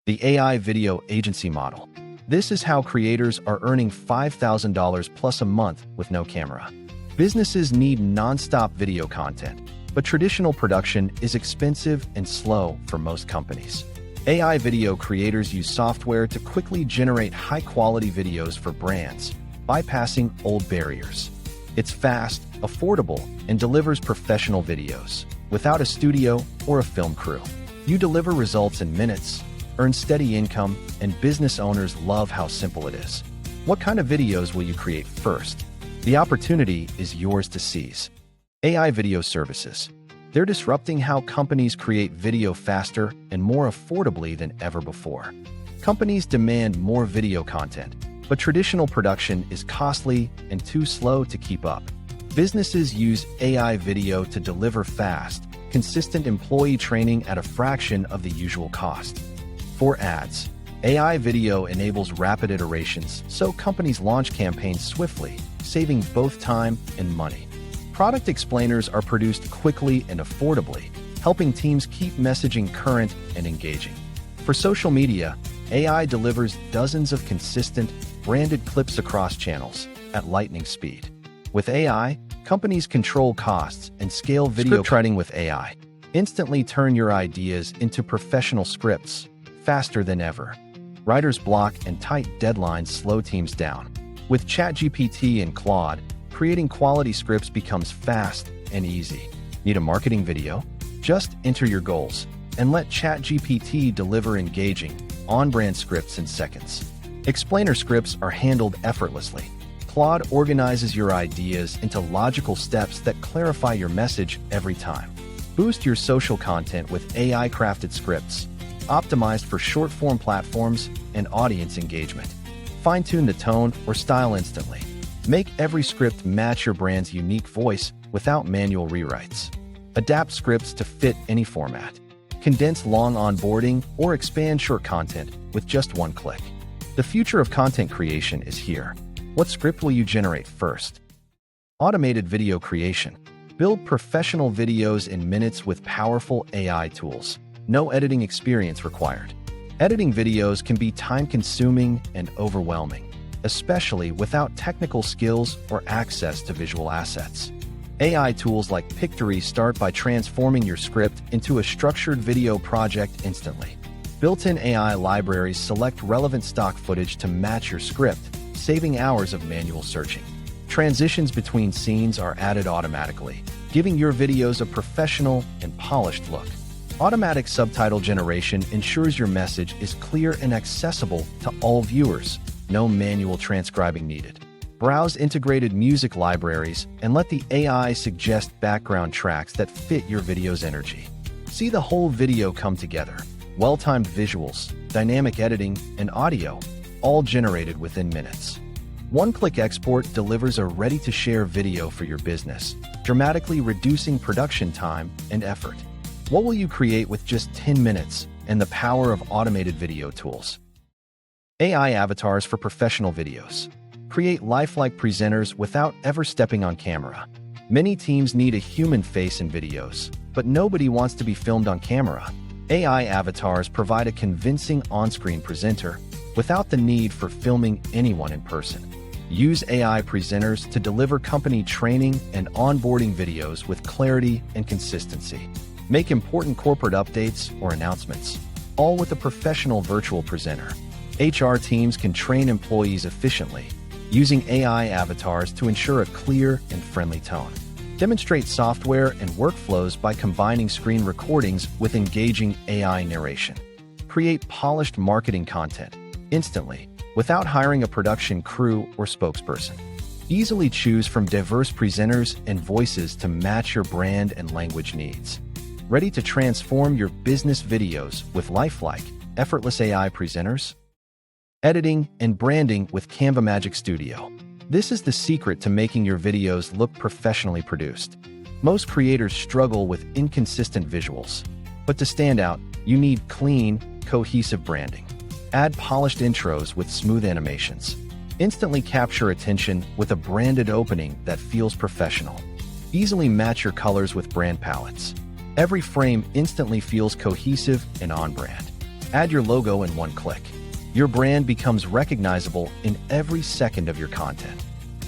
The AI video agency model. This is how creators are earning $5,000 plus a month with no camera. Businesses need non-stop video content, but traditional production is expensive and slow for most companies. AI video creators use software to quickly generate high-quality videos for brands, bypassing old barriers. It's fast, affordable, and delivers professional videos without a studio or a film crew. You deliver results in minutes, earn steady income, and business owners love how simple it is. What kind of videos will you create first? The opportunity is yours to seize. AI video services. They're disrupting how companies create video faster and more affordably than ever before. Companies demand more video content, but traditional production is costly and too slow to keep up. Businesses use AI video to deliver fast, consistent employee training at a fraction of the usual cost. For ads, AI video enables rapid iterations, so companies launch campaigns swiftly, saving both time and money. Product explainers are produced quickly and affordably, helping teams keep messaging current and engaging. For social media, AI delivers dozens of consistent, branded clips across channels at lightning speed. With AI, companies control costs and scale video writing with AI. Instantly turn your ideas into professional scripts faster than ever. Writer's block and tight deadlines slow teams down. With ChatGPT and Claude, creating quality scripts becomes fast and easy. Need a marketing video? Just enter your goals and let ChatGPT deliver engaging, on-brand scripts in seconds. Explainer scripts are handled effortlessly. Claude organizes your ideas into logical steps that clarify your message every time. Boost your social content with AI-crafted scripts, optimized for short-form platforms and audience engagement. Fine-tune the tone or style instantly. Make every script match your brand's unique voice without manual rewrites. Adapt scripts to fit any format. Condense long onboarding or expand short content with just one click. The future of content creation is here. What script will you generate first? Automated video creation. Build professional videos in minutes with powerful AI tools. No editing experience required. Editing videos can be time-consuming and overwhelming, especially without technical skills or access to visual assets. AI tools like Pictory start by transforming your script into a structured video project instantly. Built-in AI libraries select relevant stock footage to match your script, saving hours of manual searching. Transitions between scenes are added automatically, giving your videos a professional and polished look. Automatic subtitle generation ensures your message is clear and accessible to all viewers. No manual transcribing needed. Browse integrated music libraries and let the AI suggest background tracks that fit your video's energy. See the whole video come together. Well-timed visuals, dynamic editing, and audio, all generated within minutes. One-click export delivers a ready-to-share video for your business, dramatically reducing production time and effort. What will you create with just 10 minutes and the power of automated video tools? AI avatars for professional videos. Create lifelike presenters without ever stepping on camera. Many teams need a human face in videos, but nobody wants to be filmed on camera. AI avatars provide a convincing on-screen presenter without the need for filming anyone in person. Use AI presenters to deliver company training and onboarding videos with clarity and consistency. Make important corporate updates or announcements, all with a professional virtual presenter. HR teams can train employees efficiently, using AI avatars to ensure a clear and friendly tone. Demonstrate software and workflows by combining screen recordings with engaging AI narration. Create polished marketing content instantly, without hiring a production crew or spokesperson. Easily choose from diverse presenters and voices to match your brand and language needs. Ready to transform your business videos with lifelike, effortless AI presenters? Editing and branding with Canva Magic Studio. This is the secret to making your videos look professionally produced. Most creators struggle with inconsistent visuals, but to stand out, you need clean, cohesive branding. Add polished intros with smooth animations. Instantly capture attention with a branded opening that feels professional. Easily match your colors with brand palettes. Every frame instantly feels cohesive and on-brand. Add your logo in one click. Your brand becomes recognizable in every second of your content.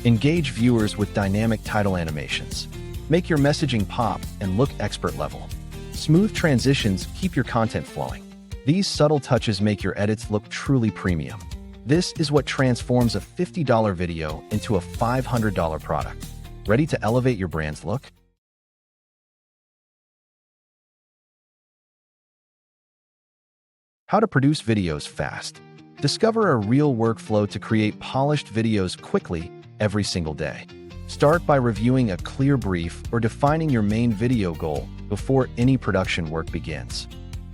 Engage viewers with dynamic title animations. Make your messaging pop and look expert level. Smooth transitions keep your content flowing. These subtle touches make your edits look truly premium. This is what transforms a $50 video into a $500 product. Ready to elevate your brand's look? How to produce videos fast. Discover a real workflow to create polished videos quickly every single day. Start by reviewing a clear brief or defining your main video goal before any production work begins.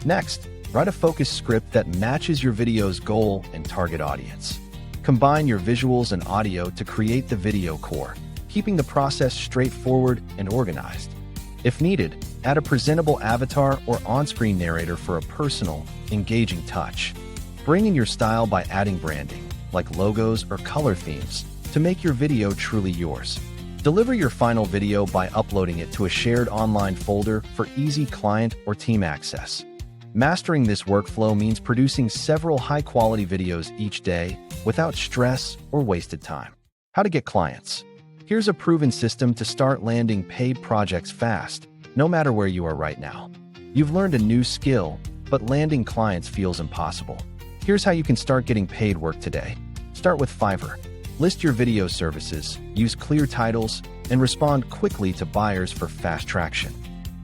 Next, write a focused script that matches your video's goal and target audience. Combine your visuals and audio to create the video core, keeping the process straightforward and organized. If needed, add a presentable avatar or on-screen narrator for a personal, engaging touch. Bring in your style by adding branding, like logos or color themes, to make your video truly yours. Deliver your final video by uploading it to a shared online folder for easy client or team access. Mastering this workflow means producing several high-quality videos each day without stress or wasted time. How to get clients. Here's a proven system to start landing paid projects fast, no matter where you are right now. You've learned a new skill, but landing clients feels impossible. Here's how you can start getting paid work today. Start with Fiverr. List your video services, use clear titles, and respond quickly to buyers for fast traction.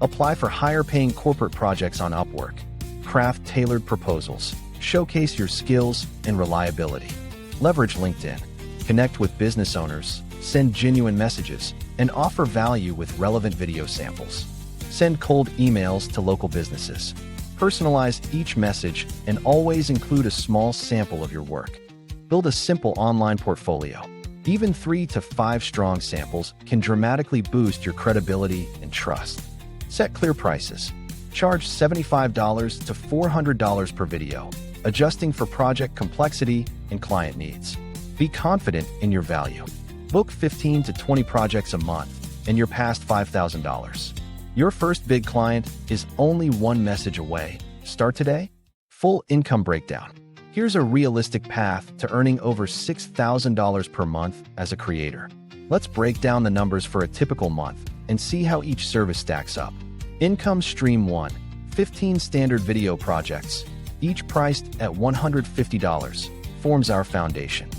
Apply for higher-paying corporate projects on Upwork. Craft tailored proposals. Showcase your skills and reliability. Leverage LinkedIn. Connect with business owners, send genuine messages, and offer value with relevant video samples. Send cold emails to local businesses. Personalize each message and always include a small sample of your work. Build a simple online portfolio. Even 3 to 5 strong samples can dramatically boost your credibility and trust. Set clear prices. Charge $75 to $400 per video, adjusting for project complexity and client needs. Be confident in your value. Book 15 to 20 projects a month, and you're past $5,000. Your first big client is only one message away. Start today. Full income breakdown. Here's a realistic path to earning over $6,000 per month as a creator. Let's break down the numbers for a typical month and see how each service stacks up. Income Stream 1, 15 standard video projects, each priced at $150, forms our foundation.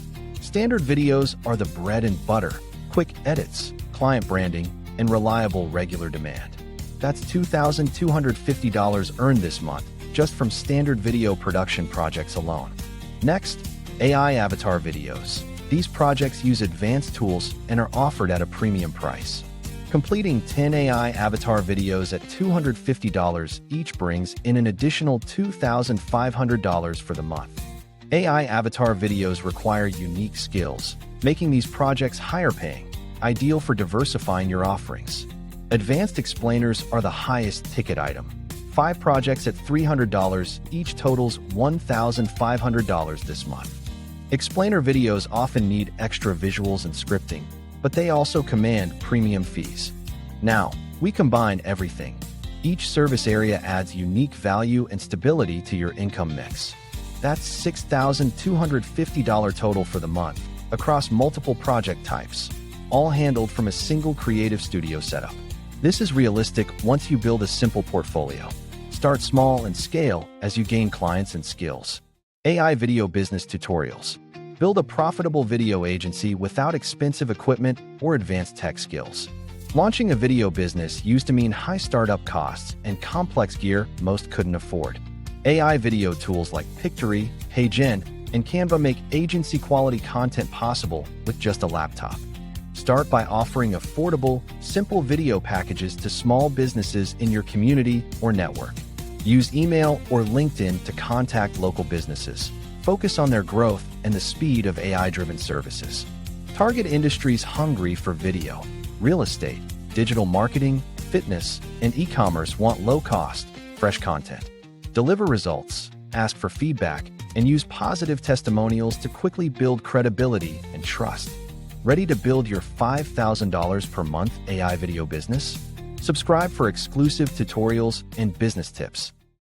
Standard videos are the bread and butter, quick edits, client branding, and reliable regular demand. That's $2,250 earned this month, just from standard video production projects alone. Next, AI avatar videos. These projects use advanced tools and are offered at a premium price. Completing 10 AI avatar videos at $250 each brings in an additional $2,500 for the month. AI avatar videos require unique skills, making these projects higher paying, ideal for diversifying your offerings. Advanced explainers are the highest ticket item. 5 projects at $300 each totals $1,500 this month. Explainer videos often need extra visuals and scripting, but they also command premium fees. Now, we combine everything. Each service area adds unique value and stability to your income mix. That's $6,250 total for the month, across multiple project types, all handled from a single creative studio setup. This is realistic once you build a simple portfolio. Start small and scale as you gain clients and skills. AI video business tutorials. Build a profitable video agency without expensive equipment or advanced tech skills. Launching a video business used to mean high startup costs and complex gear most couldn't afford. AI video tools like Pictory, HeyGen, and Canva make agency-quality content possible with just a laptop. Start by offering affordable, simple video packages to small businesses in your community or network. Use email or LinkedIn to contact local businesses. Focus on their growth and the speed of AI-driven services. Target industries hungry for video. Real estate, digital marketing, fitness, and e-commerce want low-cost, fresh content. Deliver results, ask for feedback, and use positive testimonials to quickly build credibility and trust. Ready to build your $5,000 per month AI video business? Subscribe for exclusive tutorials and business tips.